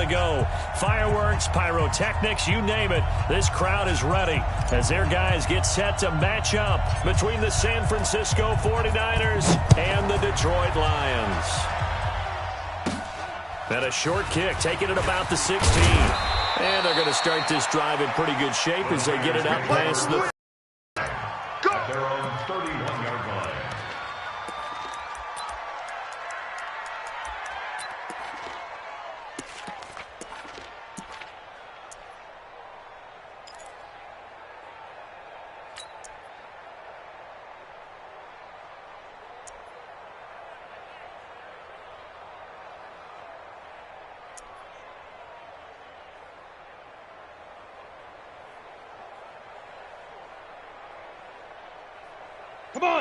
to go. Fireworks, pyrotechnics, you name it. This crowd is ready as their guys get set to match up between the San Francisco 49ers and the Detroit Lions. And a short kick, taking it about the 16. And they're going to start this drive in pretty good shape as they get it up past the... At their own 31-yard line.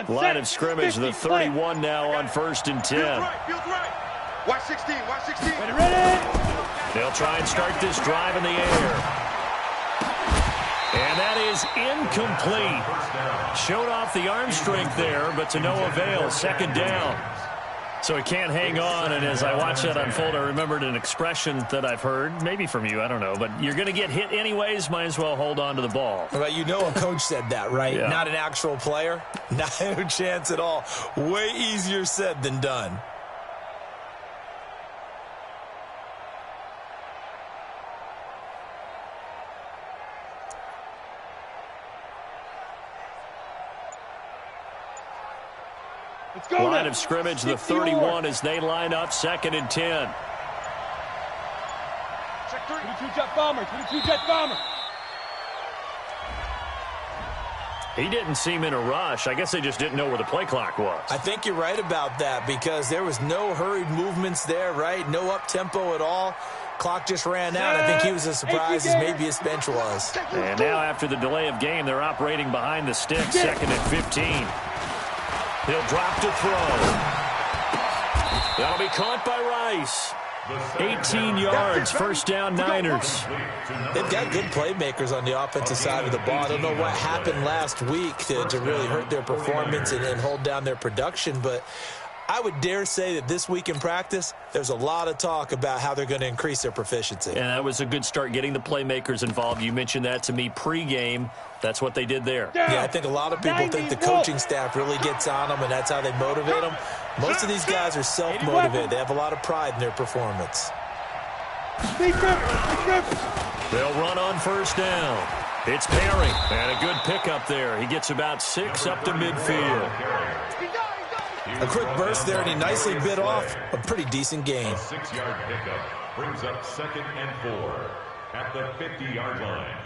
Line of scrimmage, the 31 now on 1st and 10. Feels right. Watch 16, watch 16. Ready. They'll try and start this drive in the air. And that is incomplete. Showed off the arm strength there, but to no avail. 2nd down. So he can't hang on, and as I watch that unfold, I remembered an expression that I've heard, maybe from you, I don't know, but you're going to get hit anyways, might as well hold on to the ball. Well, you know a coach said that, right? Yeah. Not an actual player. Not a chance at all. Way easier said than done. Line of scrimmage, the 31 as they line up 2nd and 10. Check 22 jet bomber, 22 jet bomber. He didn't seem in a rush. I guess they just didn't know where the play clock was. I think you're right about that because there was no hurried movements there, right? No up-tempo at all. Clock just ran out. I think he was as surprised as maybe his bench was. And now after the delay of game, they're operating behind the sticks, 2nd and 15. He'll drop to throw. That'll be caught by Rice. 18 yards, 1st down Niners. They've got good playmakers on the offensive side of the ball. I don't know what happened last week to really hurt their performance and hold down their production, but I would dare say that this week in practice, there's a lot of talk about how they're going to increase their proficiency. And that was a good start getting the playmakers involved. You mentioned that to me pregame. That's what they did there. Yeah, I think a lot of people think the coaching staff really gets on them, and that's how they motivate them. Most of these guys are self-motivated. They have a lot of pride in their performance. They'll run on 1st down. It's Perry, and a good pickup there. He gets about 6 up to midfield. A quick burst there, and he nicely bit off a pretty decent gain. A 6-yard pickup brings up 2nd and 4 at the 50-yard line.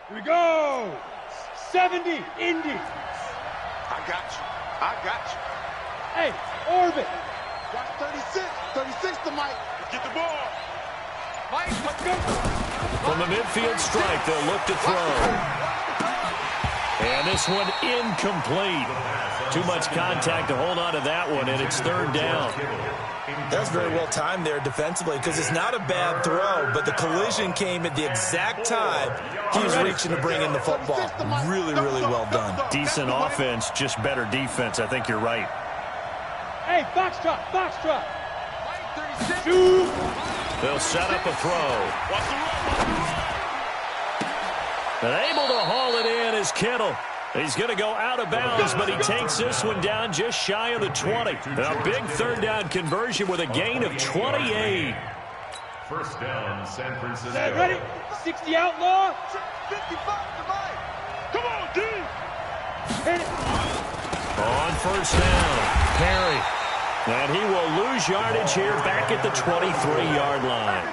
Here we go. 70, Indy. I got you. I got you. Hey, orbit. Watch 36. 36 to Mike. Get the ball. Mike, let's go. From the midfield strike, they'll look to throw. And this one incomplete. Too much contact to hold on to that one, and it's 3rd down. That's very well timed there defensively because it's not a bad throw, but the collision came at the exact time he was reaching to bring in the football. Really, really well done. Decent offense, just better defense. I think you're right. Hey, box drop. Shoot. They'll set up a throw. And able to haul it in is Kittle. He's going to go out of bounds, but he takes this one down just shy of the 20. A big 3rd down conversion with a gain of 28. 1st down, San Francisco. Ready? 60 outlaw. 55 to Mike. Come on, D. Hit it. On 1st down, Perry. And he will lose yardage here back at the 23-yard line.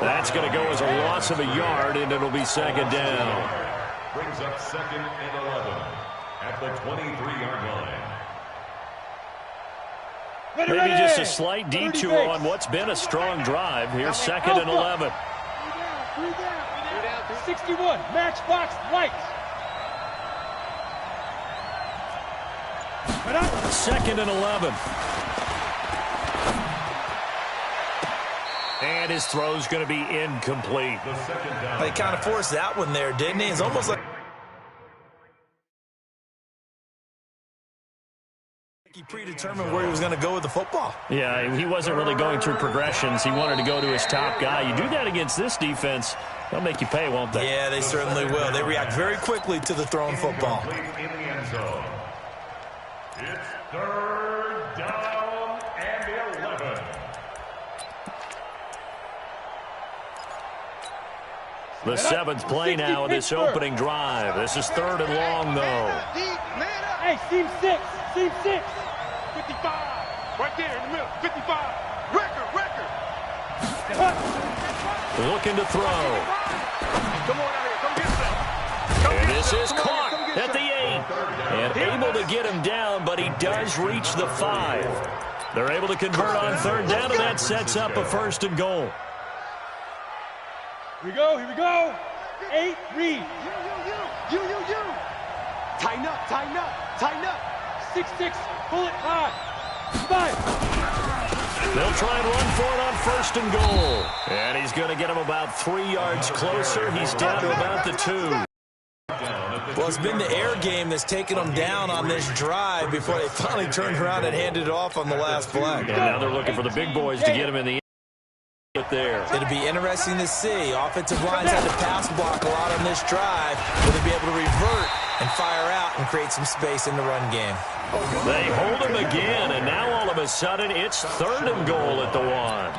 That's going to go as a loss of a yard, and it'll be 2nd down. Brings up 2nd and 11 at the 23-yard line. Maybe just a slight detour on what's been a strong drive. Here's 2nd and 11. 61, matchbox lights. 2nd and 11. And his throw's going to be incomplete. He kind of forced that one there, didn't he? It's almost like He predetermined where he was going to go with the football. Yeah, he wasn't really going through progressions. He wanted to go to his top guy. You do that against this defense, they'll make you pay, won't they? Yeah, they certainly will. They react very quickly to the thrown football. It's third down and 11. The seventh play now in this opening drive. This is third and long, though. Hey, seam 6. Seam 6. 55. Right there in the middle. 55. Record. Looking to throw. Come on out here. Come get some. And this is caught at the 8. And able to get him down, but he does reach the 5. They're able to convert on third down, and that sets up a first and goal. Here we go. 8, read. You. Tighten up. 6-6, pull it high. 5. They'll try and run for it on first and goal. And he's going to get him about 3 yards closer. He's down to about the 2. Well, it's been the air game that's taken them down on this drive before they finally turned around and handed it off on the last play. And now they're looking for the big boys to get him in the there. It'll be interesting to see. Offensive lines had to pass block a lot on this drive. Will they be able to revert and fire out and create some space in the run game? They hold him again, and now all of a sudden it's third and goal at the 1.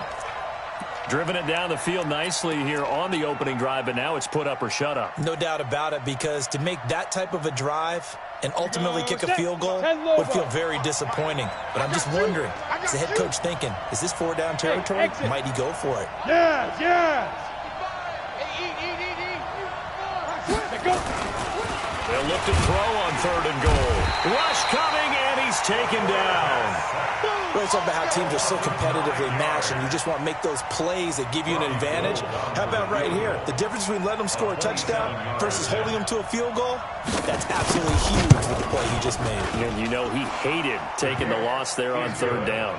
Driven it down the field nicely here on the opening drive, but now it's put up or shut up. No doubt about it, because to make that type of a drive and ultimately kick a field goal would feel very disappointing. But I'm just wondering, is the head coach thinking, is this 4-down territory? Might he go for it? Yes. They'll look to throw on third and goal. Rush coming, and he's taken down. Well, it's all about how teams are so competitively matched, and you just want to make those plays that give you an advantage. How about right here? The difference between letting them score a touchdown versus holding them to a field goal, that's absolutely huge with the play he just made. And you know he hated taking the loss there on third down.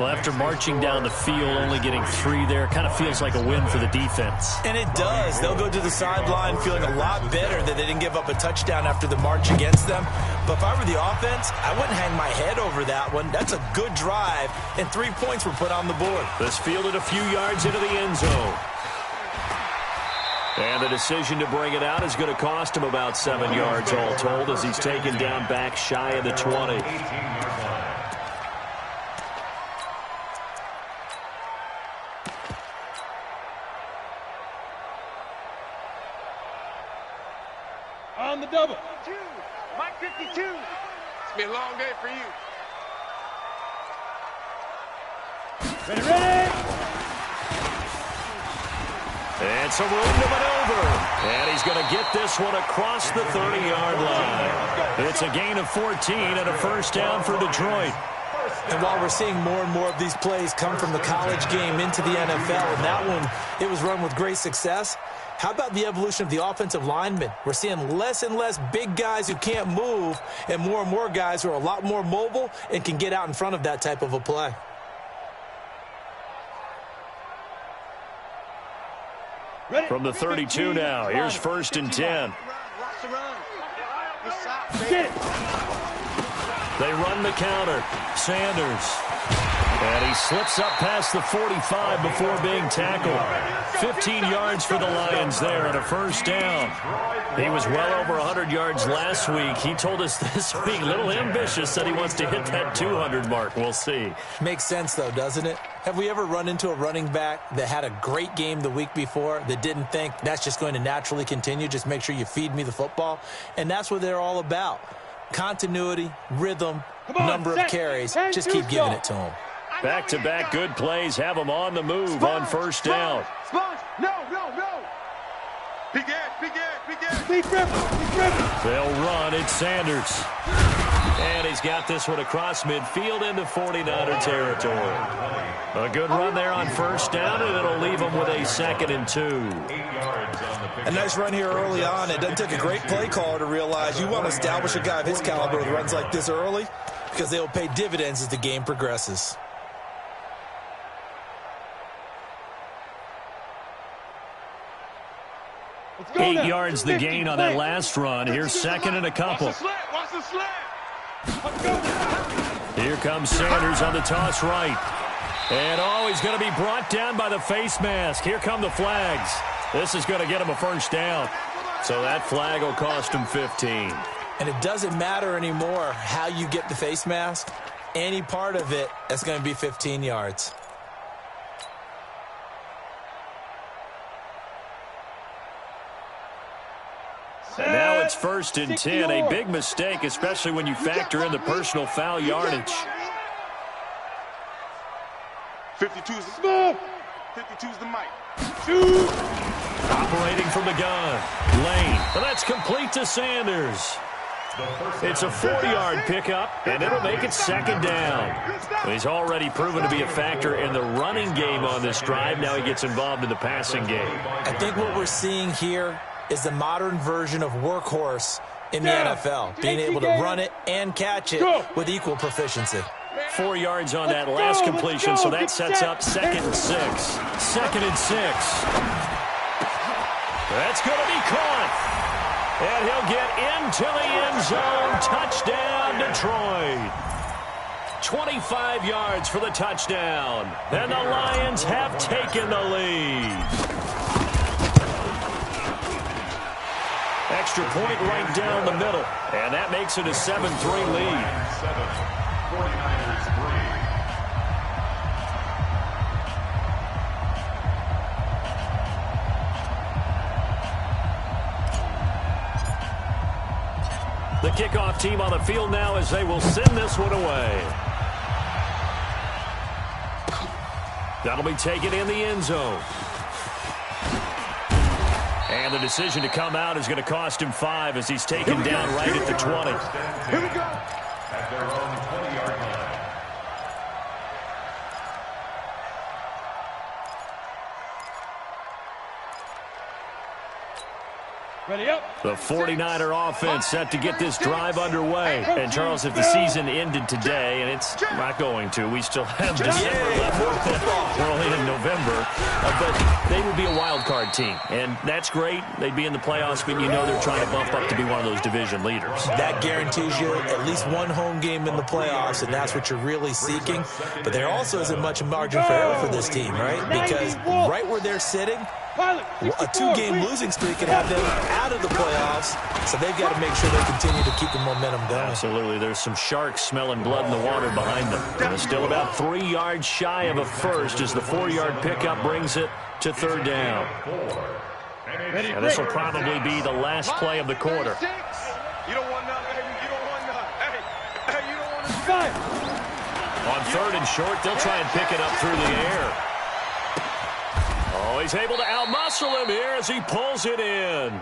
Well, after marching down the field, only getting 3 there, kind of feels like a win for the defense. And it does. They'll go to the sideline feeling a lot better that they didn't give up a touchdown after the march against them. But if I were the offense, I wouldn't hang my head over that one. That's a good drive, and 3 points were put on the board. This fielded a few yards into the end zone. And the decision to bring it out is going to cost him about 7 yards all told, as he's taken down back shy of the 20. On the double. Mike 52. It's been a long day for you. Ready. And some room to maneuver. And he's going to get this one across the 30-yard line. It's a gain of 14 and a first down for Detroit. And while we're seeing more and more of these plays come from the college game into the NFL, and that one, it was run with great success, how about the evolution of the offensive linemen? We're seeing less and less big guys who can't move and more guys who are a lot more mobile and can get out in front of that type of a play. From the 32 now, here's first and 10. Get it. They run the counter. Sanders. And he slips up past the 45 before being tackled. 15 yards for the Lions there and a first down. He was well over 100 yards last week. He told us this week, a little ambitious, said he wants to hit that 200 mark. We'll see. Makes sense, though, doesn't it? Have we ever run into a running back that had a great game the week before that didn't think that's just going to naturally continue? Just make sure you feed me the football. And that's what they're all about. Continuity, rhythm, number of carries. Just keep giving it to them. Back-to-back good plays have them on the move on first down. Sponge. No. Big Ed. They'll run. It's Sanders. And he's got this one across midfield into 49er territory. A good run there on first down, and it'll leave him with a 2nd and 2. A nice run here early on. It doesn't take a great play caller to realize you want to establish a guy of his caliber with runs like this early, because they will pay dividends as the game progresses. Eight yards the gain on that last run. Here's second and a couple. Watch the slant. Here comes Sanders on the toss right. And, oh, he's going to be brought down by the face mask. Here come the flags. This is going to get him a first down. So that flag will cost him 15. And it doesn't matter anymore how you get the face mask. Any part of it, that's going to be 15 yards. And now it's 1st and 10. A big mistake, especially when you factor in the personal foul yardage. 52's the small. 52's the mic. Shoot. Operating from the gun. Lane. And that's complete to Sanders. It's a 4-yard pickup, and it'll make it 2nd down. He's already proven to be a factor in the running game on this drive. Now he gets involved in the passing game. I think what we're seeing here is the modern version of workhorse in the NFL, being able to run it and catch it with equal proficiency. 4 yards on that last completion, so that sets up 2nd and 6. 2nd and 6. That's going to be caught. And he'll get into the end zone. Touchdown, Detroit. 25 yards for the touchdown. And the Lions have taken the lead. Extra point right down the middle. And that makes it a 7-3 lead. 49ers 3. The kickoff team on the field now as they will send this one away. That'll be taken in the end zone. And the decision to come out is going to cost him 5 as he's taken down right at the 20. Here we go. At their own 20-yard line. Ready up. The 49er offense set to get this drive underway. And, Charles, if the season ended today, and it's not going to, we still have December left. We're only in November. But they would be a wild card team. And that's great. They'd be in the playoffs, but you know they're trying to bump up to be one of those division leaders. That guarantees you at least one home game in the playoffs, and that's what you're really seeking. But there also isn't much margin for error for this team, right? Because right where they're sitting, a 2-game losing streak could have them out of the playoffs, so they've got to make sure they continue to keep the momentum going. Absolutely. There's some sharks smelling blood in the water behind them. And it's still about 3 yards shy of a first as the 4-yard pickup brings it to 3rd down. And this will probably be the last play of the quarter. You don't want none, baby. You don't want none. Hey, you don't want none. On 3rd and short, they'll try and pick it up through the air. Oh, he's able to outmuscle him here as he pulls it in.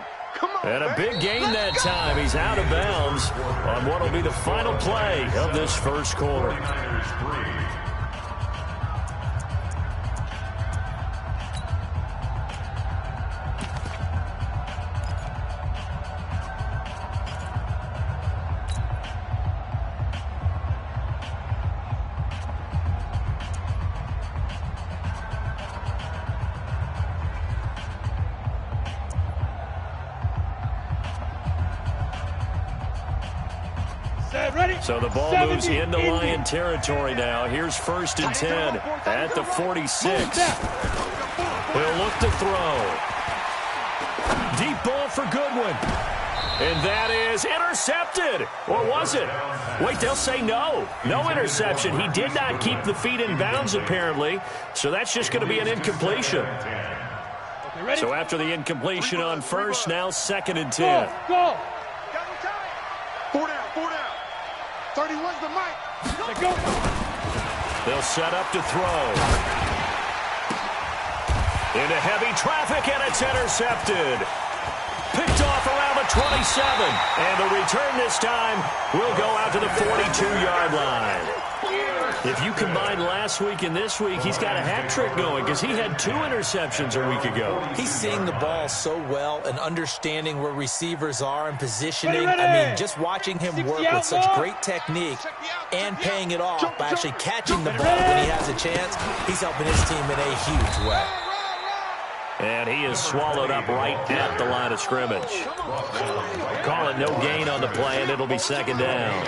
And a big gain that time. He's out of bounds on what will be the final play of this first quarter. 49ers 3. So the ball moves into Lion territory now. Here's 1st and 10 at the 46. He'll look to throw. Deep ball for Goodwin. And that is intercepted. Or was it? Wait, they'll say no. No interception. He did not keep the feet in bounds, apparently. So that's just going to be an incompletion. So after the incompletion on 1st, now 2nd and 10. Go. 4 down, 4 down. 31's the mic. Go. They'll set up to throw. Into heavy traffic, and it's intercepted. Picked off around the 27. And the return this time will go out to the 42-yard line. If you combine last week and this week, he's got a hat trick going because he had 2 interceptions a week ago. He's seeing the ball so well and understanding where receivers are and positioning. I mean, just watching him work with such great technique and paying it off by actually catching the ball when he has a chance, he's helping his team in a huge way. And he is swallowed up right at the line of scrimmage. Call it no gain on the play, and it'll be 2nd down.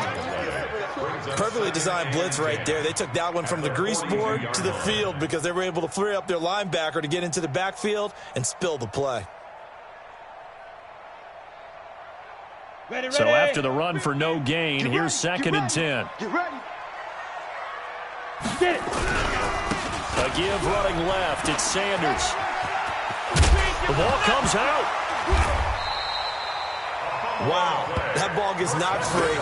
Perfectly designed blitz right there. They took that one from the grease board to the field because they were able to free up their linebacker to get into the backfield and spill the play. So after the run for no gain, here's 2nd and 10. Get ready. Get it. A give running left. It's Sanders. The ball comes out. Wow, that ball gets knocked free,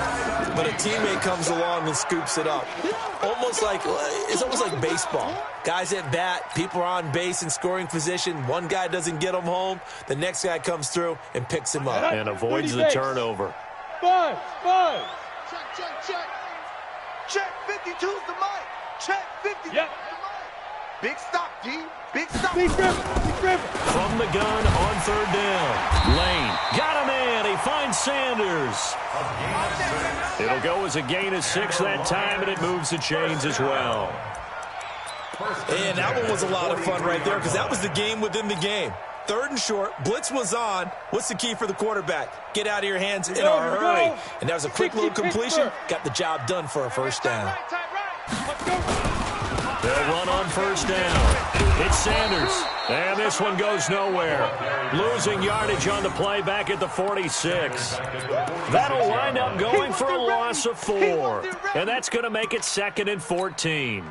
but a teammate comes along and scoops it up. It's almost like baseball. Guys at bat, people are on base in scoring position. One guy doesn't get him home. The next guy comes through and picks him up. And avoids the turnover. 5. Check. Check 52's the mic. Check 50. Yep. Big stop, D. Big stop. Big Griffin. From the gun on 3rd down. Lane got him in. He finds Sanders. It'll go as a gain of 6 that time, and it moves the chains as well. And that one was a lot of fun right there because that was the game within the game. 3rd and short, blitz was on. What's the key for the quarterback? Get out of your hands in a hurry. And that was a quick little completion. Got the job done for a 1st down. Let's go. They'll run on 1st down. It's Sanders. And this one goes nowhere. Losing yardage on the play back at the 46. That'll wind up going for a loss of 4. And that's going to make it 2nd and 14.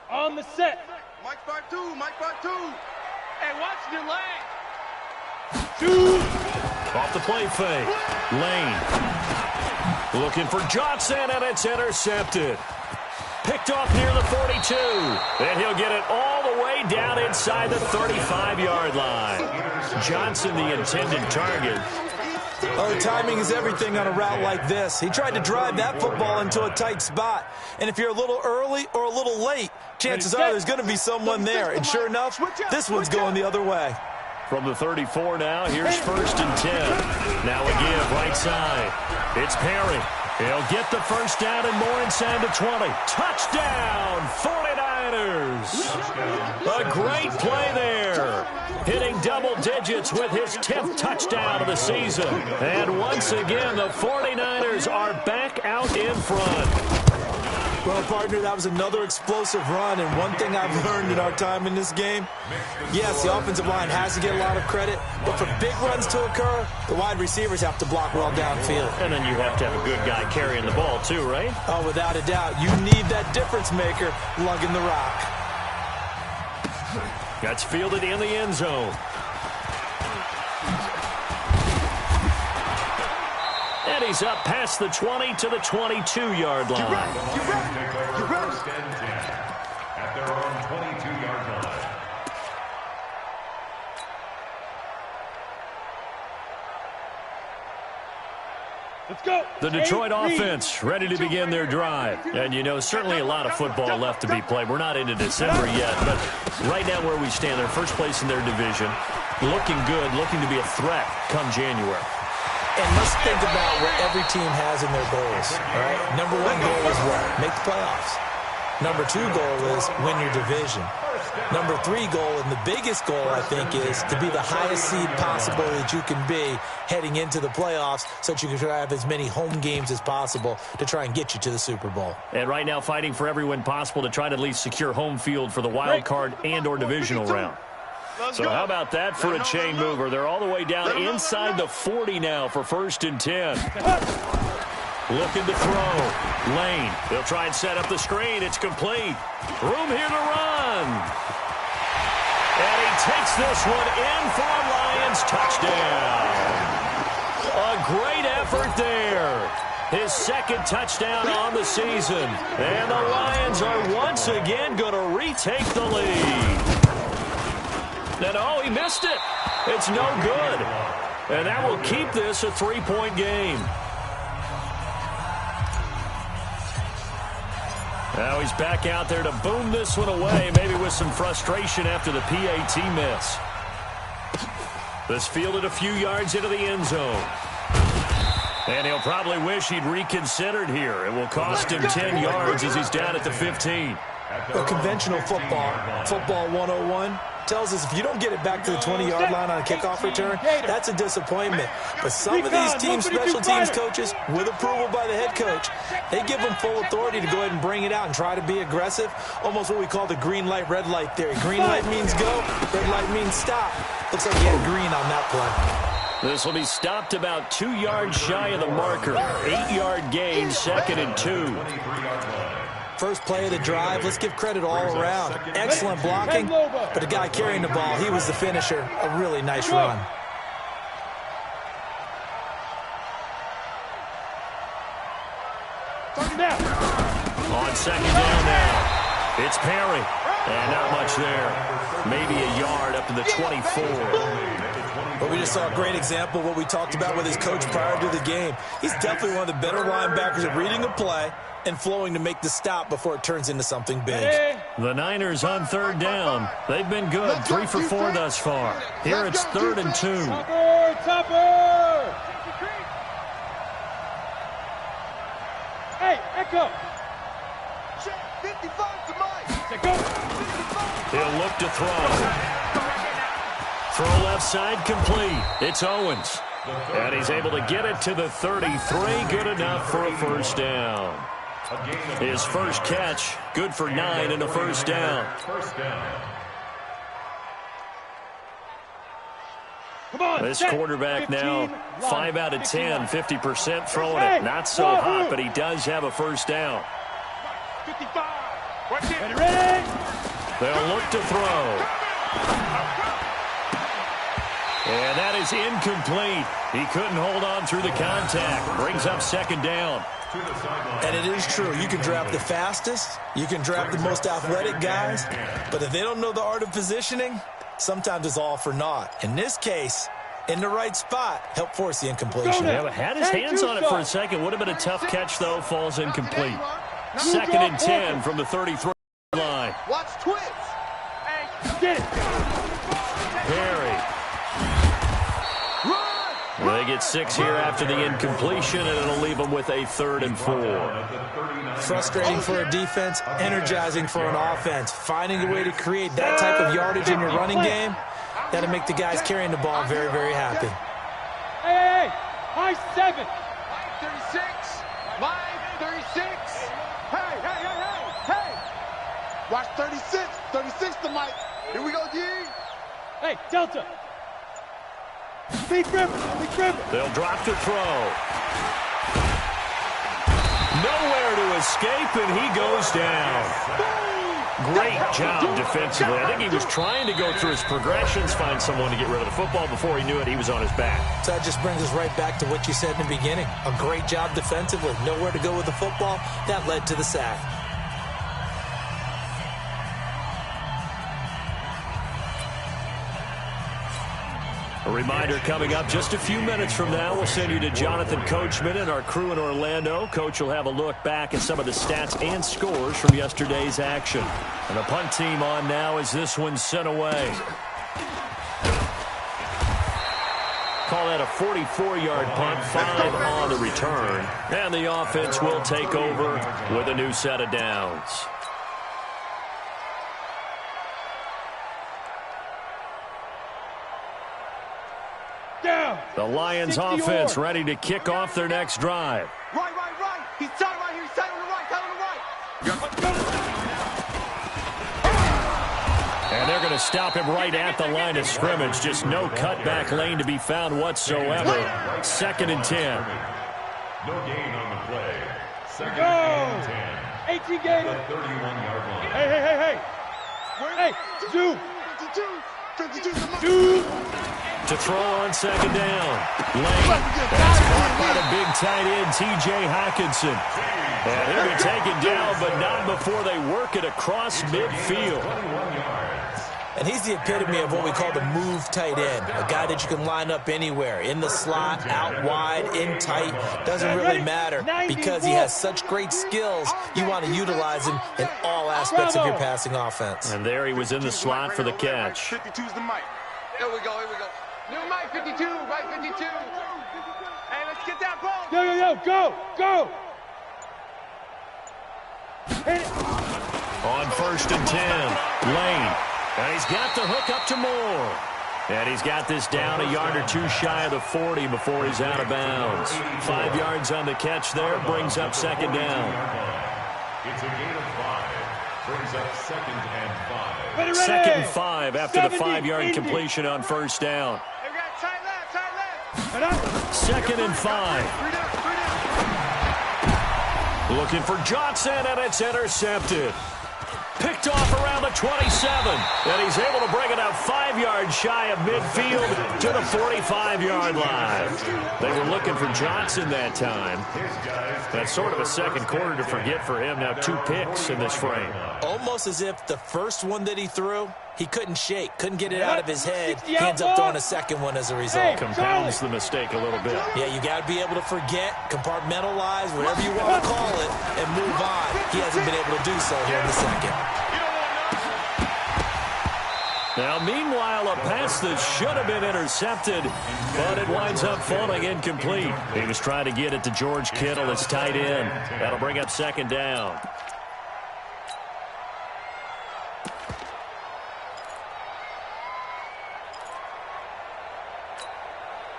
On the set. Mike 5-2. Mike 5-2. Hey, watch your lane. Shoot. Off the play fake. Lane. Looking for Johnson, and it's intercepted. Picked off near the 42. And he'll get it all the way down inside the 35-yard line. Johnson, the intended target. Oh, timing is everything on a route like this. He tried to drive that football into a tight spot. And if you're a little early or a little late, chances are there's going to be someone there. And sure enough, this one's going the other way. From the 34 now, here's 1st and 10. Now a give right side. It's Perry. He'll get the 1st down and more inside the 20. Touchdown, 49ers. A great play there. Hitting double digits with his 10th touchdown of the season. And once again, the 49ers are back out in front. Well, partner, that was another explosive run, and one thing I've learned in our time in this game, yes, the offensive line has to get a lot of credit, but for big runs to occur, the wide receivers have to block well downfield. And then you have to have a good guy carrying the ball too, right? Oh, without a doubt. You need that difference maker lugging the rock. That's fielded in the end zone. And he's up past the 20 to the 22-yard line. Get ready. First and 10 at their own 22-yard line. Let's go. The Detroit offense ready to begin their drive. And, you know, certainly a lot of football left to be played. We're not into December yet, but right now where we stand, they're first place in their division, looking good, looking to be a threat come January. And let's think about what every team has in their goals. All right? Number 1 goal is what? Make the playoffs. Number 2 goal is win your division. Number 3 goal, and the biggest goal, I think, is to be the highest seed possible that you can be heading into the playoffs so that you can try to have as many home games as possible to try and get you to the Super Bowl. And right now fighting for every win possible to try to at least secure home field for the wild card and or divisional round. So how about that for a chain mover? They're all the way down inside the 40 now for 1st and 10. Looking to throw. Lane. They'll try and set up the screen. It's complete. Room here to run. And he takes this one in for a Lions touchdown. A great effort there. His 2nd touchdown on the season. And the Lions are once again going to retake the lead. And oh, he missed it. It's no good. And that will keep this a 3-point game. Now he's back out there to boom this one away, maybe with some frustration after the PAT miss. This fielded a few yards into the end zone. And he'll probably wish he'd reconsidered here. It will cost him 10 yards as he's down at the 15. A conventional football 101, tells us if you don't get it back to the 20-yard line on a kickoff return, that's a disappointment. But some of these team special teams coaches, with approval by the head coach, they give them full authority to go ahead and bring it out and try to be aggressive, almost what we call the green light, red light theory. Green light means go, red light means stop. Looks like he had green on that play. This will be stopped about 2 yards shy of the marker. 8-yard gain, 2nd and 2. First play of the drive, let's give credit all around. Excellent blocking, but the guy carrying the ball, he was the finisher. A really nice run. On 2nd down now, it's Perry. And not much there. Maybe a yard up to the 24. But we just saw a great example of what we talked about with his coach prior to the game. He's definitely one of the better linebackers at reading a play and flowing to make the stop before it turns into something big. The Niners on 3rd down. They've been good, 3 for 4 thus far. Here it's 3rd and 2. Topper! Hey, Echo! 55 to Mike! Go! He'll look to throw. Throw left side complete. It's Owens. And he's able to get it to the 33. Good enough for a 1st down. His first catch, good for 9 and a 1st down. This quarterback now 5 out of 10, 50% throwing it. Not so hot, but he does have a 1st down. 55. Ready? They'll look to throw. And that is incomplete. He couldn't hold on through the contact. Brings up 2nd down. And it is true. You can draft the fastest. You can draft the most athletic guys. But if they don't know the art of positioning, sometimes it's all for naught. In this case, in the right spot, help force the incompletion. Yeah, but had his hands on it for a second. Would have been a tough catch, though. Falls incomplete. 2nd and 10 from the 33 line. Watch twins. Get it. Perry. They get 6 here after the incompletion, and it'll leave them with a 3rd and 4. Frustrating for a defense, energizing for an offense. Finding a way to create that type of yardage in your running game, that'll make the guys carrying the ball very, very happy. Hey, high 7. 36. Mike 36. Hey. Watch 36. 36 to Mike. Here we go, D. Hey, Delta. Big River. They'll drop to throw. Nowhere to escape, and he goes down. Great job defensively. I think he was trying to go through his progressions, find someone to get rid of the football. Before he knew it, he was on his back. So that just brings us right back to what you said in the beginning. A great job defensively. Nowhere to go with the football. That led to the sack. A reminder coming up just a few minutes from now. We'll send you to Jonathan Coachman and our crew in Orlando. Coach will have a look back at some of the stats and scores from yesterday's action. And the punt team on now as this one's sent away. Call that a 44-yard punt, 5 on the return. And the offense will take over with a new set of downs. The Lions offense ready to kick off their next drive. Right. He's tight right here. He's tight on the right. And they're going to stop him right at the line of scrimmage. Just no cutback lane to be found whatsoever. 2nd and 10. No gain on the play. 2nd Go. and 10. 18 gain. The 31-yard line. Hey. Hey, 52. To throw on 2nd down. Lane. That's caught by the big tight end, T.J. Hockenson. And he'll be taken down, but not before they work it across midfield. And he's the epitome of what we call the move tight end. A guy that you can line up anywhere. In the slot, out wide, in tight. Doesn't really matter because he has such great skills. You want to utilize him in all aspects of your passing offense. And there he was in the slot for the catch. 52's the Mike. Here we go. New Mike 52, right 52. Hey, let's get that ball. Yo, go. On 1st and 10, Lane. And he's got the hook up to Moore. And he's got this down a yard or two shy of the 40 before he's out of bounds. 5 yards on the catch there, brings up second down. It's a gain of 5. Brings up 2nd and 5. Ready. 2nd and 5 after the 70, 5-yard 80. completion on first down. Hey, we got tight left. 2nd and 5. Looking for Johnson, and it's intercepted. Picked off around the 27, and he's able to bring it out 5 yards shy of midfield to the 45-yard line. They were looking for Johnson that time. That's sort of a second quarter to forget for him. Now 2 picks in this frame. Almost as if the first one that he threw, he couldn't shake, couldn't get it out of his head. He ends up throwing a second one as a result. Compounds the mistake a little bit. Yeah, you got to be able to forget, compartmentalize, whatever you want to call it, and move on. He hasn't been able to do so here in the second. Now, meanwhile, a pass that should have been intercepted, but it winds up falling incomplete. He was trying to get it to George Kittle, his tight end. That'll bring up second down.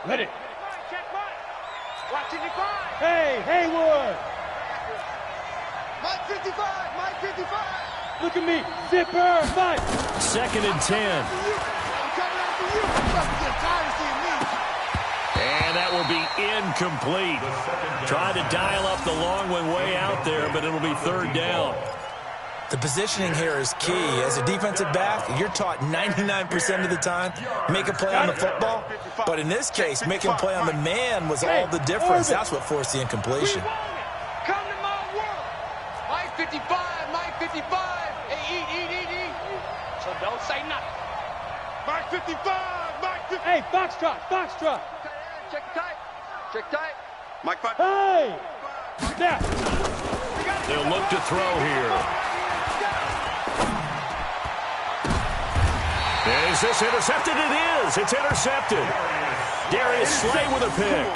Ready. Check Mike. Watch 55. Hey, Haywood. Mike 55. Mike 55. Look at me. Zipper, Mike. 2nd and 10. I'm coming after you. You must be getting tired of seeing me. And that will be incomplete. Tried to dial up the long one way out there, but it'll be 3rd down. The positioning here is key. As a defensive back, you're taught 99% of the time, make a play on the football. But in this case, making a play on the man was all the difference. That's what forced the incompletion. Come to my world. Mike 55. Mike 55. Hey, eat. So don't say nothing. Mike 55. Mike 55. Hey, Foxtrot. Check tight. Mike 5. Hey. Snap. They'll look to throw here. Is this intercepted? It is. It's intercepted. Darius Slay with a pick.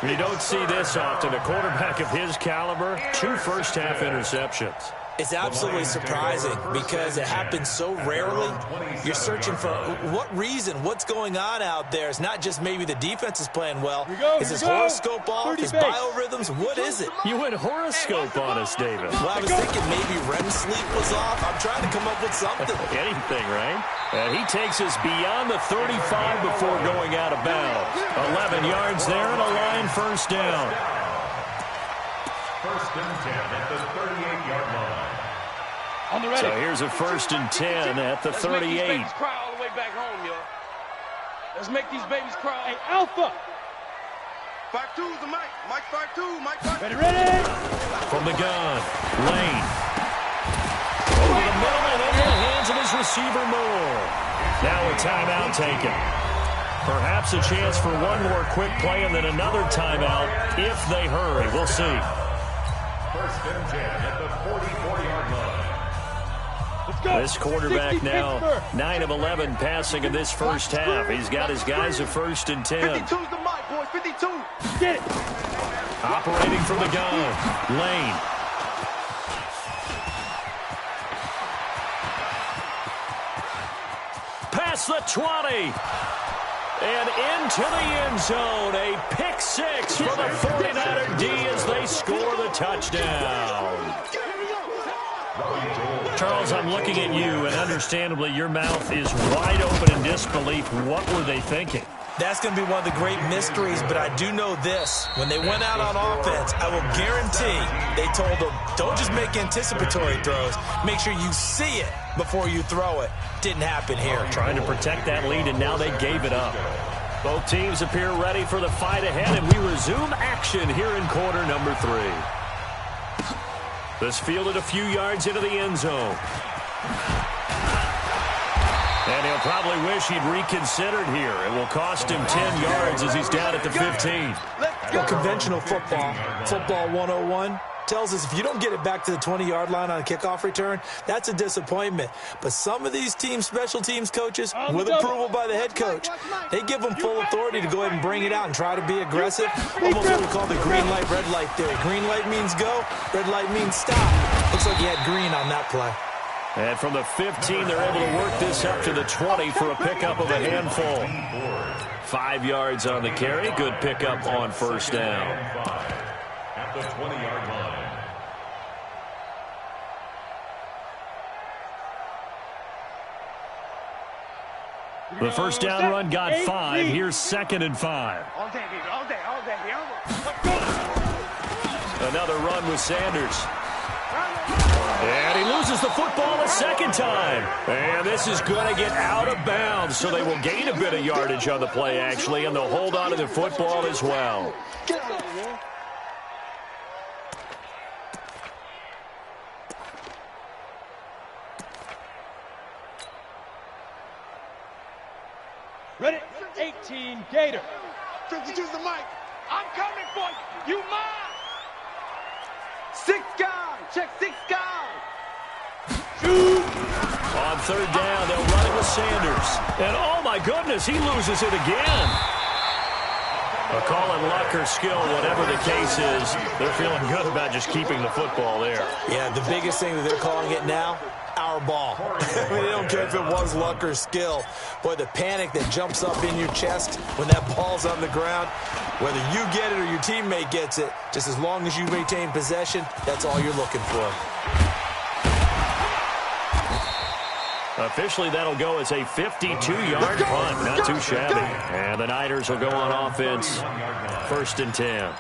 You don't see this often. A quarterback of his caliber, 2 first-half interceptions. It's absolutely surprising because it happens so rarely. You're searching for what reason, what's going on out there. It's not just maybe the defense is playing well. Is his horoscope off, his biorhythms? What is it? You went horoscope on us, David. Well, I was thinking maybe REM sleep was off. I'm trying to come up with something. Anything, right? And he takes us beyond the 35 before going out of bounds. 11 yards there and a line first down. 1st and 10 at the 38-yard line. On the ready. So here's a 1st and 10 at the 38. Let's make these babies cry all the way back home, yo. Let's make these babies cry. Hey, Alpha. 5-2's the Mike. Mike 5-2. Mike 5-2. Ready. From the gun, Lane. Over the middle and into the hands of his receiver, Moore. Now a timeout taken. Perhaps a chance for one more quick play and then another timeout if they hurry. We'll see. 1st and 10 at the 44-yard line. Let's go. This quarterback 60 now Pittsburgh. 9 of 11 passing in this first half. He's got his guys a 1st and 10. 52's the Mike, boys. 52. Get it. Operating from the gun, Lane. Past the 20. And into the end zone. A pick 6 for the 49er D as they score the touchdown. Charles, I'm looking at you, and understandably your mouth is wide open in disbelief. What were they thinking? That's going to be one of the great mysteries, but I do know this. When they went out on offense, I will guarantee they told them, don't just make anticipatory throws. Make sure you see it before you throw it. Didn't happen here. Trying to protect that lead, and now they gave it up. Both teams appear ready for the fight ahead, and we resume action here in quarter number 3. This fielded a few yards into the end zone. And he'll probably wish he'd reconsidered here. It will cost him 10 yards as he's down at the 15. Well, conventional football 101, tells us if you don't get it back to the 20-yard line on a kickoff return, that's a disappointment. But some of these teams, special teams coaches, with approval by the head coach, they give them full authority to go ahead and bring it out and try to be aggressive. Almost what we call the green light, red light theory. Green light means go, red light means stop. Looks like he had green on that play. And from the 15, they're able to work this up to the 20 for a pickup of a handful. 5 yards on the carry. Good pickup on first down. At the 20-yard line. The first down run got 5. Here's 2nd and 5. All day, baby. All day, all day. Another run with Sanders. And he loses the football a second time. And this is going to get out of bounds, so they will gain a bit of yardage on the play, actually, and they'll hold on to the football as well. Ready? 18, Gator. 52's the mic. I'm coming for you. You mine. 6 guys. Check 6 guys. Shoot. On third down, they'll run it with Sanders. And, oh, my goodness, he loses it again. A call in luck or skill, whatever the case is, they're feeling good about just keeping the football there. Yeah, the biggest thing that they're calling it now, our ball. I mean, they don't care if it was luck or skill. Boy, the panic that jumps up in your chest when that ball's on the ground, whether you get it or your teammate gets it, just as long as you maintain possession, that's all you're looking for. Officially, that'll go as a 52-yard punt. Not too shabby. And the Niners will go on offense. 1st and 10.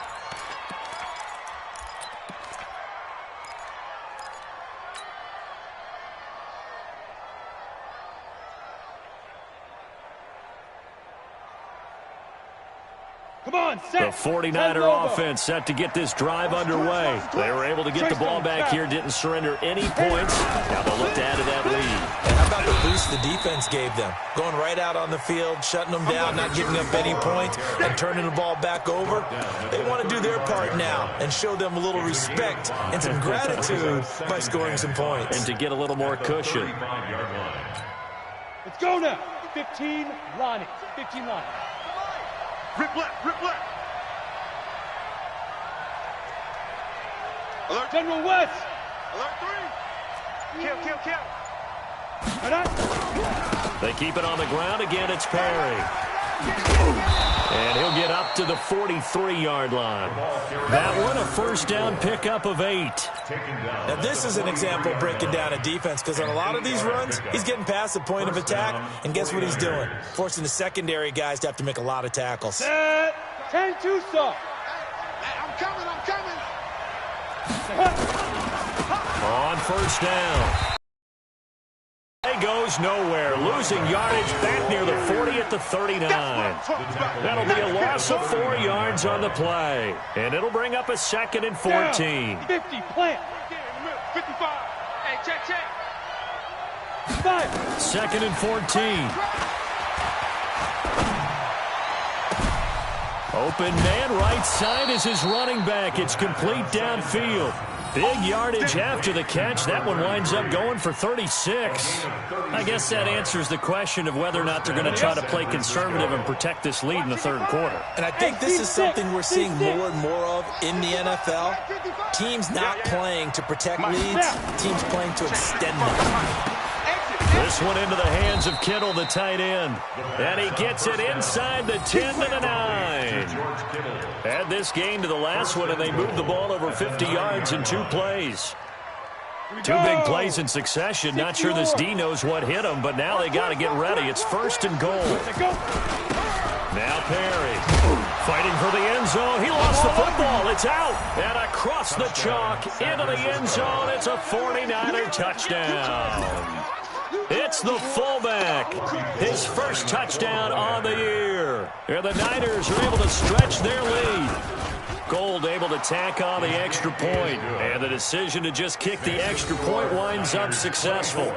Come on, set. The 49er offense set to get this drive underway. They were able to get the ball back here, didn't surrender any points. Now they'll look to add to that lead. And how about the boost the defense gave them? Going right out on the field, shutting them down, not giving up any points, and turning the ball back over. They want to do their part now and show them a little respect and some gratitude by scoring some points. And to get a little more cushion. Let's go now. 15, Lonnie. 15, Lonnie. Rip left. Rip left. Alert. General West. Alert 3. Kill. Right on. They keep it on the ground. Again, it's Perry. And he'll get up to the 43-yard line. That one, a first down pickup of 8. Now, this is an example of breaking down a defense, because on a lot of these runs, he's getting past the point of attack, and guess what he's doing? Forcing the secondary guys to have to make a lot of tackles. Set. 10-2, sir. Hey, I'm coming. On first down. He goes nowhere, losing yardage back near the 40 at the 39. That'll be a loss of 4 yards on the play, and it'll bring up a 2nd and 14. 50, plant. 55. Hey, check. 5. 2nd and 14. Open man, right side is his running back. It's complete downfield. Big yardage after the catch. That one winds up going for 36. I guess that answers the question of whether or not they're going to try to play conservative and protect this lead in the 3rd quarter. And I think this is something we're seeing more and more of in the NFL. Teams not playing to protect leads, teams playing to extend them. This one into the hands of Kittle, the tight end. And he gets it inside the 10 to the 9. Add this game to the last one, and they moved the ball over 50 yards in 2 plays. 2 big plays in succession. Not sure this D knows what hit him, but now they got to get ready. It's 1st and goal. Now Perry fighting for the end zone. He lost the football. It's out. And across the chalk into the end zone. It's a 49er touchdown. It's the fullback. His first touchdown on the year. And the Niners are able to stretch their lead. Gold able to tack on the extra point. And the decision to just kick the extra point winds up successful.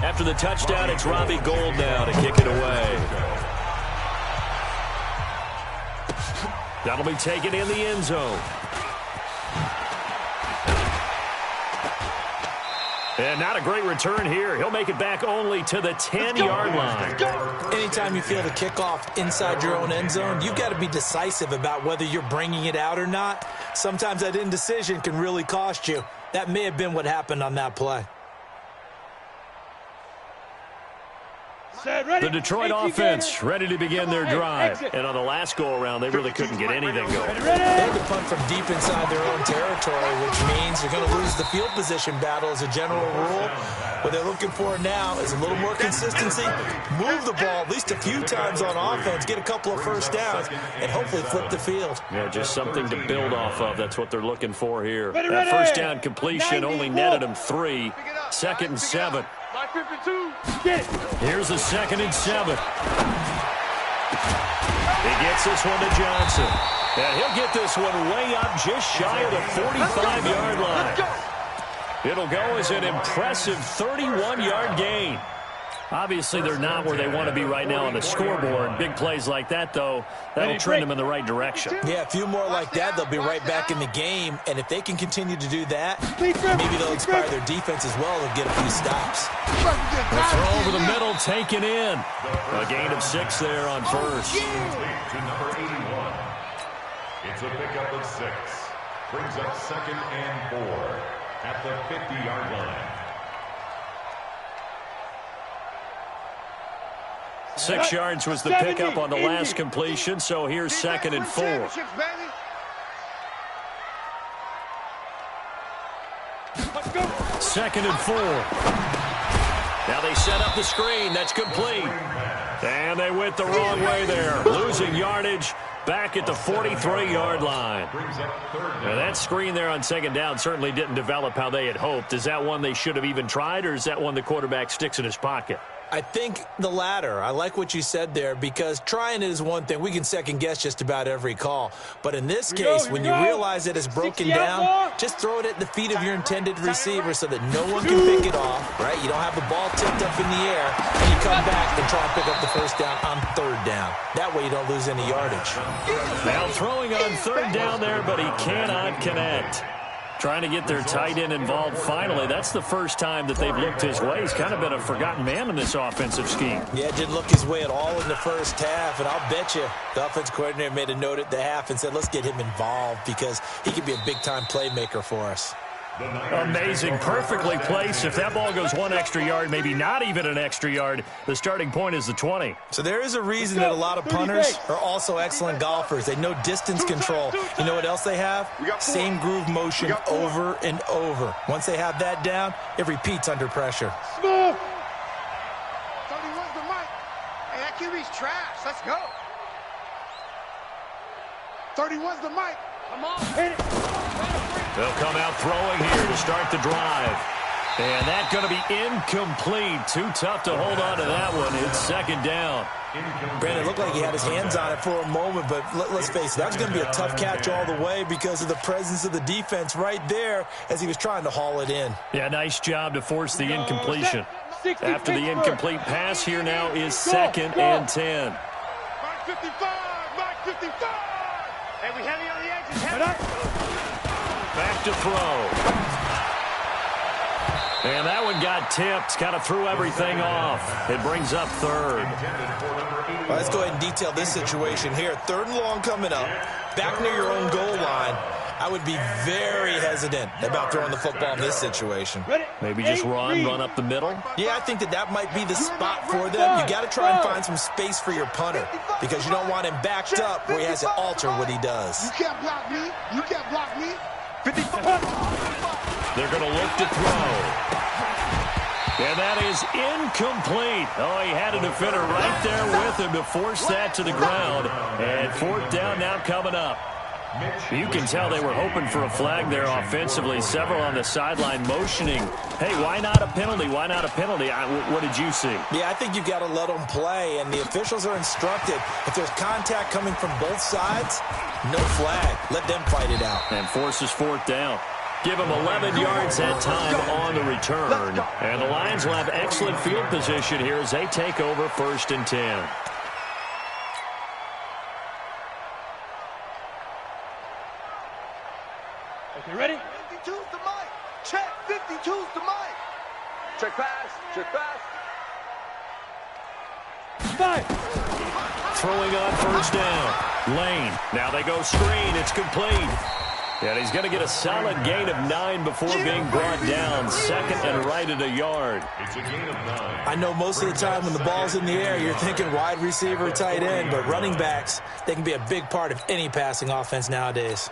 After the touchdown, it's Robbie Gould now to kick it away. That'll be taken in the end zone. And not a great return here. He'll make it back only to the 10-yard line. Anytime you feel the kickoff inside your own end zone, you've got to be decisive about whether you're bringing it out or not. Sometimes that indecision can really cost you. That may have been what happened on that play. The Detroit offense ready to begin their drive. And on the last go-around, they really couldn't get anything going. They had to punt from deep inside their own territory, which means they're going to lose the field position battle as a general rule. What they're looking for now is a little more consistency, move the ball at least a few times on offense, get a couple of first downs, and hopefully flip the field. Yeah, just something to build off of. That's what they're looking for here. That first down completion only netted them 3. 2nd and 7. Here's a 2nd and 7. He gets this one to Johnson. And he'll get this one way up just shy of the 45-yard line. It'll go as an impressive 31-yard gain. Obviously, they're not where they want to be right now on the scoreboard. Big plays like that, though, that'll trend them in the right direction. Yeah, a few more like that, they'll be right back in the game. And if they can continue to do that, maybe they'll inspire their defense as well and get a few stops. The throw over the middle, taken in. A gain of 6 there on first. To number 81. It's a pickup of 6. Brings up 2nd and 4 at the 50-yard line. 6 yards was the pickup on the last completion, so here's 2nd and 4. 2nd and 4. Now they set up the screen. That's complete. And they went the wrong way there. Losing yardage back at the 43-yard line. Now that screen there on 2nd down certainly didn't develop how they had hoped. Is that one they should have even tried, or is that one the quarterback sticks in his pocket? I think the latter. I like what you said there, because trying it is one thing. We can second-guess just about every call. But in this case, when you realize it is broken down, just throw it at the feet of your intended receiver so that no one can pick it off, right? You don't have the ball tipped up in the air, and you come back and try and pick up the first down on 3rd down. That way you don't lose any yardage. Now throwing on 3rd down there, but he cannot connect. Trying to get their tight end involved finally. That's the first time that they've looked his way. He's kind of been a forgotten man in this offensive scheme. Yeah, didn't look his way at all in the first half, and I'll bet you the offense coordinator made a note at the half and said, let's get him involved because he could be a big-time playmaker for us. Amazing. Perfectly placed. If that ball goes 1 extra yard, maybe not even an extra yard, the starting point is the 20. So there is a reason that a lot of punters are also excellent golfers. They know distance control. You know what else they have? Same groove motion over and over. Once they have that down, it repeats under pressure. 31's the mic. Hey, that QB's trash. Let's go. 31's the mic. Come on. Hit it. They'll come out throwing here to start the drive. And that's going to be incomplete. Too tough to hold on to that one. It's 2nd down. Brandon, it looked like he had his hands on it for a moment, but let's face it, that was going to be a tough catch all the way because of the presence of the defense right there as he was trying to haul it in. Yeah, nice job to force the incompletion. After the incomplete pass, here now is 2nd and 10. Mark 55. Mark 55. Hey, we heavy on the edges. Heavy. Back to throw. And that one got tipped. Kind of threw everything off. It brings up 3rd. Well, let's go ahead and detail this situation here. 3rd and long coming up. Back near your own goal line. I would be very hesitant about throwing the football in this situation. Maybe just run up the middle. Yeah, I think that might be the spot for them. You got to try and find some space for your punter because you don't want him backed up where he has to alter what he does. You can't block me. You can't block me. 55. They're going to look to throw. And that is incomplete. Oh, he had a defender right there with him to force that to the ground. And 4th down now coming up. You can tell they were hoping for a flag there offensively. Several on the sideline motioning. Hey, why not a penalty? Why not a penalty? What did you see? Yeah, I think you've got to let them play, and the officials are instructed. If there's contact coming from both sides, no flag. Let them fight it out. And forces 4th down. Give them 11 yards that time on the return. And the Lions will have excellent field position here as they take over 1st and 10. Okay, ready? 52's the mic. Check. 52's the mic. Check pass. Check pass. Five. Throwing on first down. Lane. Now they go screen. It's complete. And he's going to get a solid gain of 9 before being brought down. Second and right at a yard. It's a gain of 9. I know most of the time when the ball's in the air, you're thinking wide receiver, tight end, but running backs, they can be a big part of any passing offense nowadays.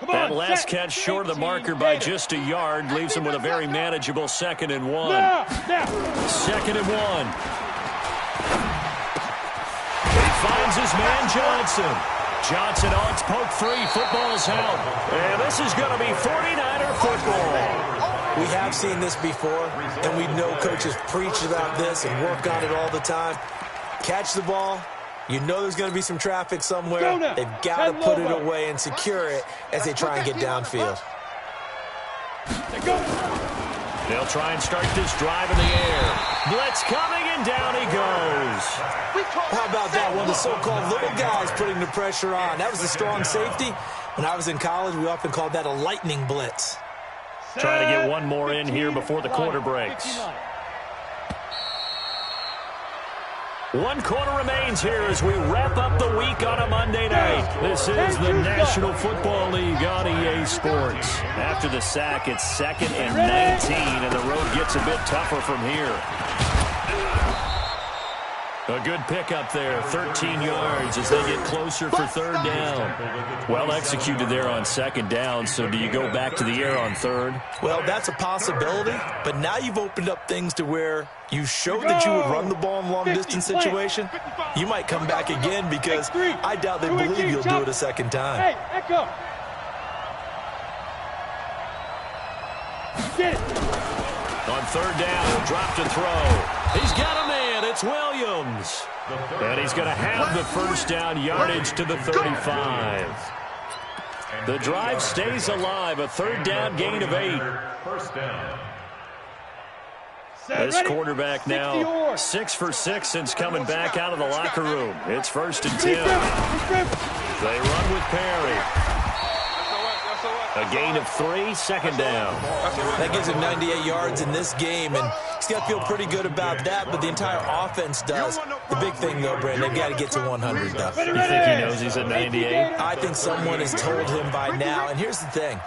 That last catch short of the marker by just a yard leaves him with a very manageable 2nd and 1. 2nd and 1. He finds his man Johnson. Johnson on its poke 3. Football's out. And this is going to be 49er football. We have seen this before, and we know coaches preach about this and work on it all the time. Catch the ball. You know there's going to be some traffic somewhere. They've got to put it away and secure it as they try and get downfield. They'll try and start this drive in the air. Blitz coming, and down he goes. How about that? One of the so-called little guys putting the pressure on. That was a strong safety. When I was in college, we often called that a lightning blitz. Trying to get one more in here before the quarter breaks. 1 quarter remains here as we wrap up the week on a Monday night. This is the National Football League on EA Sports. After the sack, it's 2nd and 19, and the road gets a bit tougher from here. A good pickup there, 13 yards as they get closer for 3rd down. Well executed there on 2nd down, so do you go back to the air on 3rd? Well, that's a possibility, but now you've opened up things to where you showed that you would run the ball in long-distance situation. You might come back again because I doubt they believe you'll do it a 2nd time. Hey, echo. Get it. On 3rd down, he'll drop to throw. He's got a man. It's Williams. And he's going to have the first down yardage to the 35. The drive stays alive. A 3rd down gain of 8. First down. This quarterback now 6 for 6 since coming back out of the locker room. It's 1st and 10. They run with Perry. A gain of 3, 2nd down. That gives him 98 yards in this game, and he's got to feel pretty good about that, but the entire offense does. The big thing, though, Brandon, they've got to get to 100, though. You think he knows he's at 98? I think someone has told him by now, and here's the thing.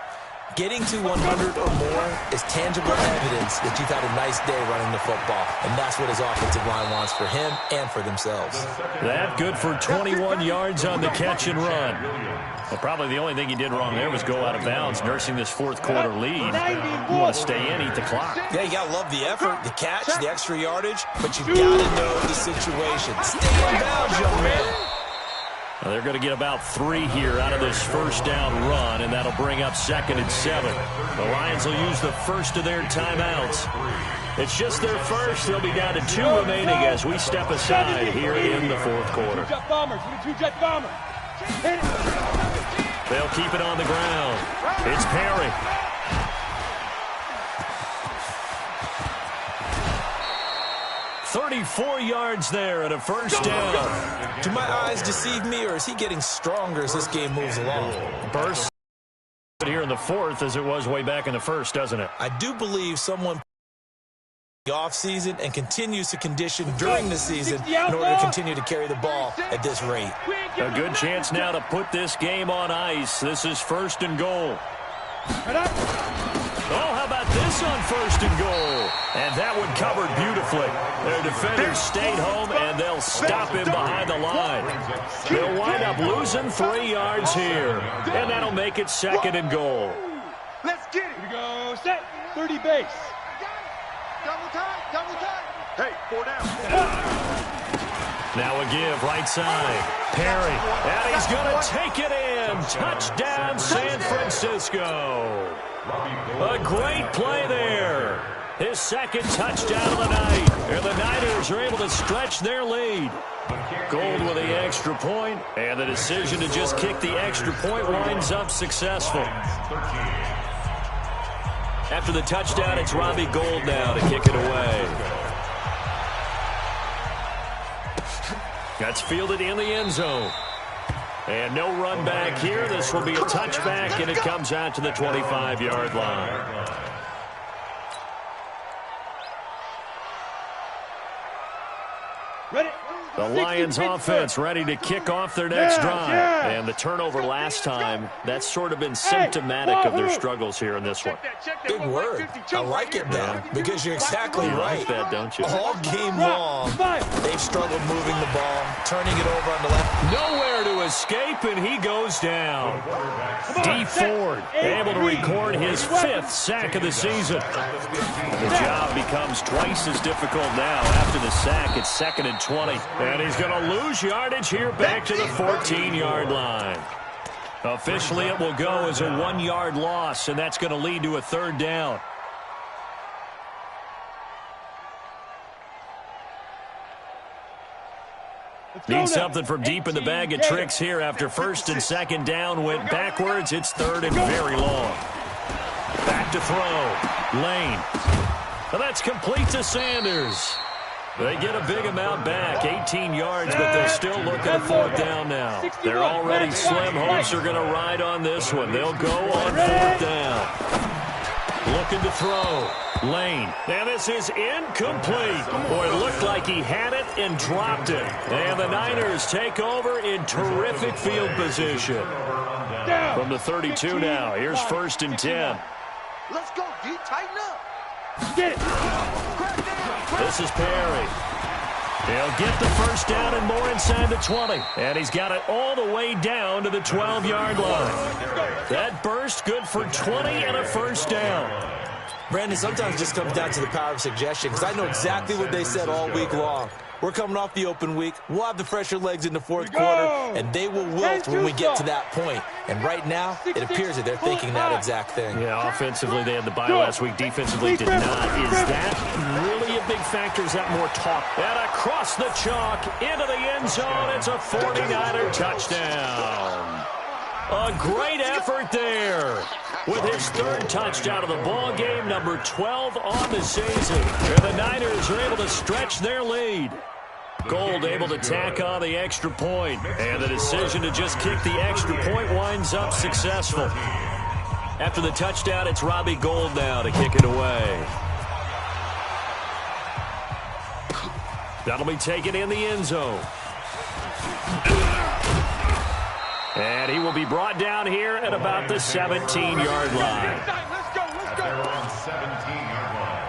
Getting to 100 or more is tangible evidence that you've had a nice day running the football, and that's what his offensive line wants for him and for themselves. That good for 21 yards on the catch and run. Well, probably the only thing he did wrong there was go out of bounds, nursing this 4th quarter lead. You want to stay in, eat the clock. Yeah, you got to love the effort, the catch, the extra yardage, but you've got to know the situation. Stay in bounds, young man. Well, they're going to get about 3 here out of this first down run, and that'll bring up 2nd and 7. The Lions will use the first of their timeouts. It's just their first. They'll be down to 2 remaining as we step aside here in the 4th quarter. Jet bombers. Give me 2 jet bombers. Hit it. They'll keep it on the ground. It's Perry. "34 yards there and a first down." Do my eyes deceive me, or is he getting stronger as this game moves along? Burst here in the 4th as it was way back in the 1st, doesn't it? I do believe someone the offseason and continues to condition during the season in order to continue to carry the ball at this rate. A good chance now to put this game on ice. This is 1st and goal. Oh, how about this on 1st and goal? And that one covered beautifully. Their defenders stayed home, and they'll stop him behind the line. They'll wind up losing 3 yards here, and that'll make it 2nd and goal. Let's get it. Here we go. Set. 30 base. Double time. Double time. Hey, 4 down. Now a give, right side. Perry, and he's going to take it in. Touchdown, San Francisco. A great play there. His 2nd touchdown of the night. And the Niners are able to stretch their lead. Gold with the extra point, and the decision to just kick the extra point winds up successful. After the touchdown, it's Robbie Gould now to kick it away. That's fielded in the end zone. And no run back here. This will be a touchback, and it comes out to the 25-yard line. Ready? The Lions offense ready to kick off their next drive. And the turnover last time, that's sort of been symptomatic of their struggles here in this one. Big word. I like it now because you're exactly right. You like that, don't you? All game long, they've struggled moving the ball, turning it over on the left. Nowhere to escape, and he goes down. D. Ford able to record his 5th sack of the season. The job becomes twice as difficult now. After the sack, it's 2nd and 20. And he's going to lose yardage here back to the 14-yard line. Officially, it will go as a 1-yard loss, and that's going to lead to a 3rd down. Need something from deep in the bag of tricks here after 1st and 2nd down went backwards. It's 3rd and very long. Back to throw. Lane. And that's complete to Sanders. They get a big amount back, 18 yards, but they're still looking at 4th down now. They're already slim. Hopes are going to ride on this one. They'll go on 4th down. Looking to throw. Lane. And this is incomplete. Boy, it looked like he had it and dropped it. And the Niners take over in terrific field position. From the 32 now. Here's 1st and 10. Let's go, D. Tighten up. Get it. This is Perry. He'll get the 1st down and more inside the 20. And he's got it all the way down to the 12-yard line. That burst good for 20 and a 1st down. Brandon, sometimes it just comes down to the power of suggestion because I know exactly what they said all week long. We're coming off the open week. We'll have the fresher legs in the 4th quarter, and they will wilt when we get to that point. And right now, it appears that they're thinking that exact thing. Yeah, offensively, they had the bye last week. Defensively, did not. Is that really a big factor? Is that more talk? And across the chalk, into the end zone. It's a 49er touchdown. A great effort there. With his 3rd touchdown of the ball game, number 12 on the season. And the Niners are able to stretch their lead. Gold able to tack on the extra point. And the decision to just kick the extra point winds up successful. After the touchdown, it's Robbie Gould now to kick it away. That'll be taken in the end zone. And he will be brought down here at about the 17-yard line. Let's go. They're on 17-yard line.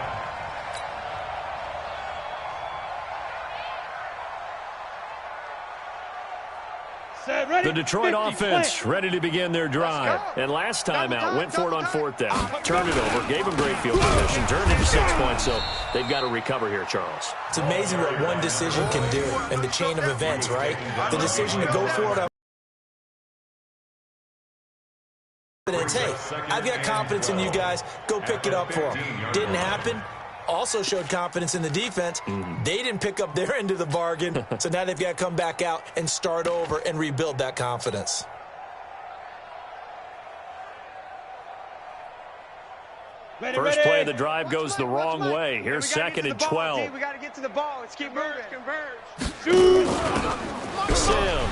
The Detroit offense ready to begin their drive. And last time out, went for it on 4th down, turned it over, gave them great field position, turned into 6 points, so they've got to recover here, Charles. It's amazing what one decision can do in the chain of events, right? The decision to go for it. Hey, I've got confidence in you guys. Go pick it up for them. Didn't happen. Also showed confidence in the defense. They didn't pick up their end of the bargain, so now they've got to come back out and start over and rebuild that confidence. First play of the drive goes the wrong way. Here's 2nd and 12. We got to get to the ball. Let's keep moving. Sims.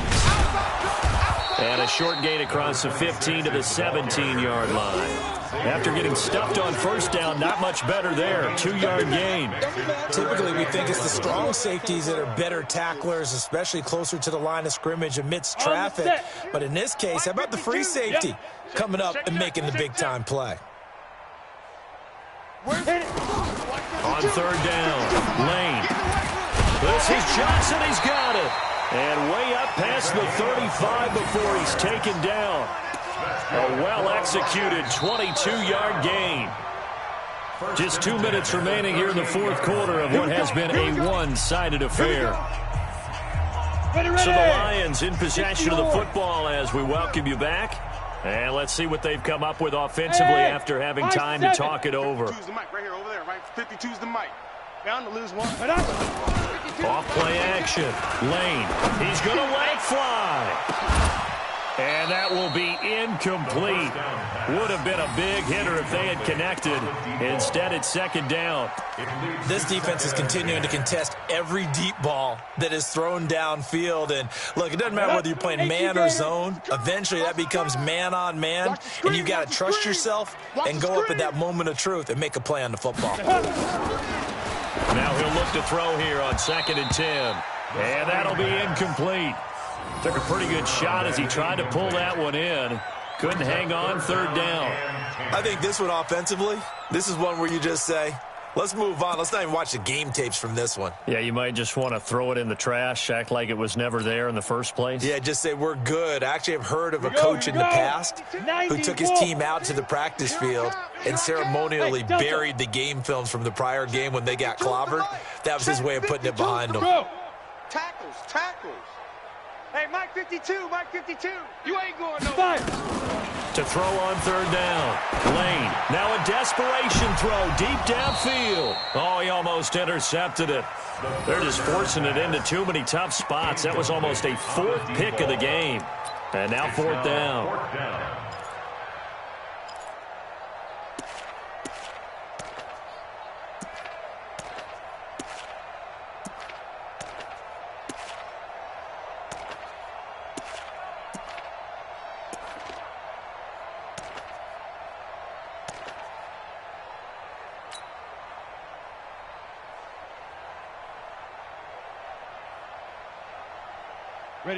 And a short gain across the 15 to the 17-yard line. After getting stuffed on 1st down, not much better there. 2-yard gain. Typically, we think it's the strong safeties that are better tacklers, especially closer to the line of scrimmage amidst traffic. But in this case, how about the free safety coming up and making the big-time play? On 3rd down, Lane. This is Johnson. He's got it. And way up past the 35 before he's taken down. A well-executed 22-yard gain. Just 2 minutes remaining here in the 4th quarter of what has been a one-sided affair. So the Lions in possession of the football as we welcome you back. And let's see what they've come up with offensively after having time to talk it over. 52's the mic right here, over there, right? 52's the mic. Bound to lose one. Off play action. Lane. He's going to let it fly. And that will be incomplete. Would have been a big hitter if they had connected. Instead, it's second down. This defense is continuing to contest every deep ball that is thrown downfield. And, look, it doesn't matter whether you're playing man or zone. Eventually, that becomes man on man. And you've got to trust yourself and go up at that moment of truth and make a play on the football. Now he'll look to throw here on 2nd and 10. And that'll be incomplete. Took a pretty good shot as he tried to pull that one in. Couldn't hang on, 3rd down. I think this one offensively, this is one where you just say, let's move on. Let's not even watch the game tapes from this one. Yeah, you might just want to throw it in the trash, act like it was never there in the first place. Yeah, just say we're good. I actually have heard of a coach in the past who took his team out to the practice field and ceremonially buried the game films from the prior game when they got clobbered. That was his way of putting it behind them. Tackles, tackles. Hey, Mike 52, Mike 52. You ain't going nowhere. To throw on 3rd down. Lane, now a desperation throw deep downfield. Oh, he almost intercepted it. They're just forcing it into too many tough spots. That was almost a 4th pick of the game. And now 4th down.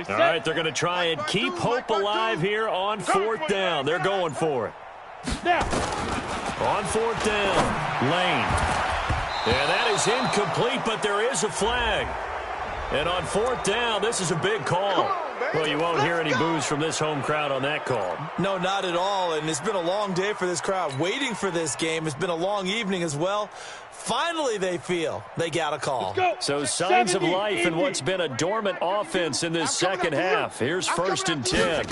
All right, they're going to try and keep hope alive here on 4th down. They're going for it. On 4th down, Lane. Yeah, that is incomplete, but there is a flag. And on 4th down, this is a big call. Well, you won't hear any boos from this home crowd on that call. No, not at all, and it's been a long day for this crowd waiting for this game. It's been a long evening as well. Finally, they feel they got a call. So signs of life in what's been a dormant offense in this second half. Here's 1st and 10.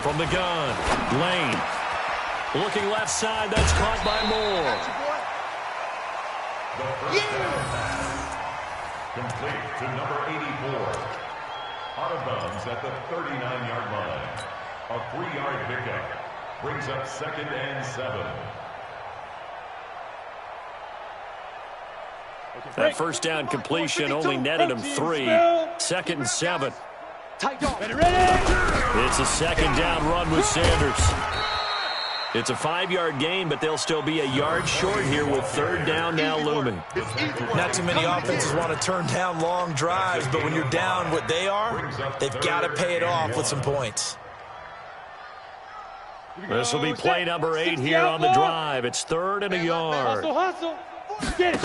From the gun, Lane. Looking left side, that's caught by Moore. Complete to number 84. Out of bounds at the 39-yard line. A 3-yard pickup brings up 2nd and 7. That 1st down completion only netted him 3. 2nd and 7. It's a 2nd down run with Sanders. It's a 5-yard gain, but they'll still be a yard short here with 3rd down now looming. Not too many offenses want to turn down long drives, but when you're down what they are, they've got to pay it off with some points. This will be play number 8 here on the drive. It's 3rd and a yard. Hustle. Get it.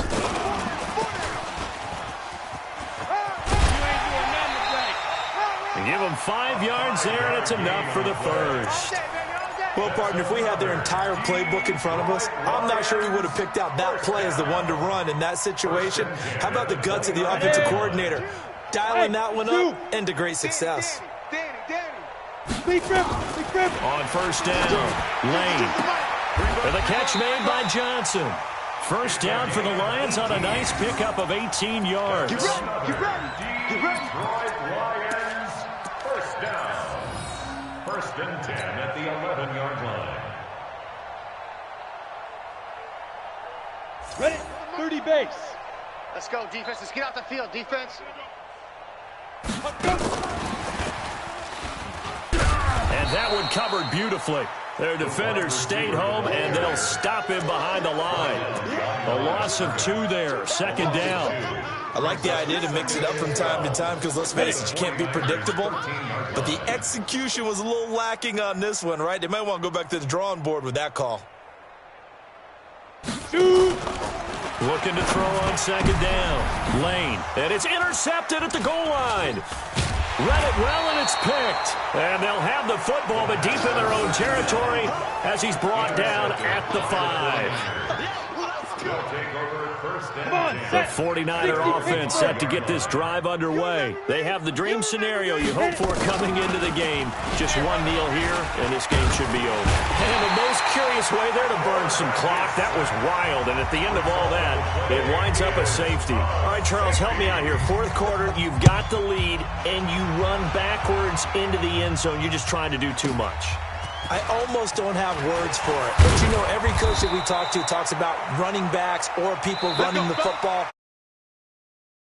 Give them 5 yards there, and it's enough for the first. Well, partner, if we had their entire playbook in front of us, I'm not sure we would have picked out that play as the one to run in that situation. How about the guts of the offensive coordinator dialing that one up into great success? On 1st down, Lane. And the catch made by Johnson. 1st down for the Lions on a nice pickup of 18 yards. Detroit Lions, 1st down. 1st and 10 at the 11-yard line. Ready? 30 base. Let's go, defense. Let's get out the field, defense. And that one covered beautifully. Their defenders stayed home, and they'll stop him behind the line. A loss of 2 there, 2nd down. I like the idea to mix it up from time to time because, let's face it, you can't be predictable. But the execution was a little lacking on this one, right? They might want to go back to the drawing board with that call. Looking to throw on 2nd down. Lane, and it's intercepted at the goal line. Read it well, and it's picked. And they'll have the football, but deep in their own territory as he's brought down at the 5. He'll take over The 49er offense set to get this drive underway. They have the dream scenario you hope for coming into the game. Just one kneel here, and this game should be over. And the most curious way there to burn some clock. That was wild, and at the end of all that, it winds up a safety. All right, Charles, help me out here. Fourth quarter, you've got the lead, and you run backwards into the end zone. You're just trying to do too much. I almost don't have words for it. But, you know, every coach that we talk to talks about running backs or people running the football.